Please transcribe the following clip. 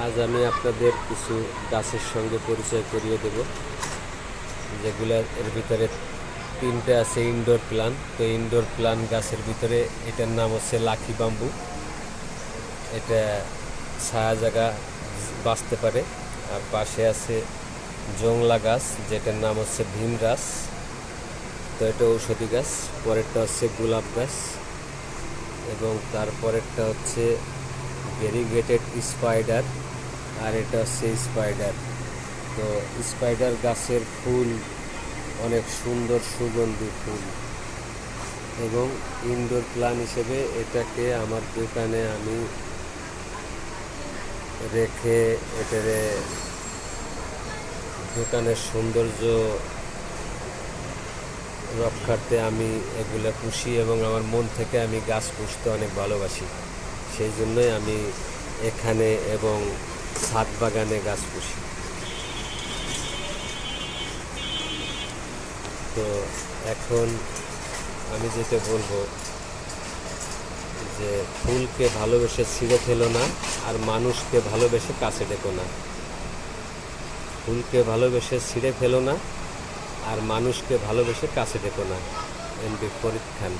আজ আমি আপনাদের কিছু গাছের সঙ্গে পরিচয় করিয়ে দেব, যেগুলো এর ভিতরে তিনটে আছে ইনডোর প্লান্ট। তো ইনডোর প্লান্ট গাছের ভিতরে এটার নাম হচ্ছে লাকি বাম্বু। এটা ছায়া জায়গা বাঁচতে পারে। আর পাশে আছে জংলা গাছ, যেটার নাম হচ্ছে ভীমরাস। তো এটা ঔষধি গাছ। পরেরটা হচ্ছে গোলাপ গাছ, এবং তারপরেরটা হচ্ছে ভেরিগেটেড স্পাইডার, আর এটা হচ্ছে স্পাইডার। তো স্পাইডার গাছের ফুল অনেক সুন্দর সুগন্ধি ফুল, এবং ইনডোর প্ল্যান্ট হিসেবে এটাকে আমার দোকানে আমি রেখে এটারে দোকানের সৌন্দর্য রক্ষার্থে আমি এগুলো পুষি, এবং আমার মন থেকে আমি গাছ পুষতে অনেক ভালোবাসি। সেই জন্যই আমি এখানে এবং ছাদ বাগানে গাছ পুষি। তো এখন আমি যেটা বলবো যে ফুলকে ভালোবেসে ছিঁড়ে ফেলো না, আর মানুষকে ভালোবেসে কাছে ডেকো না। ফুলকে ভালোবেসে ছিঁড়ে ফেলো না, আর মানুষকে ভালোবেসে কাছে ডেকো না। এমডি ফরিদ খান।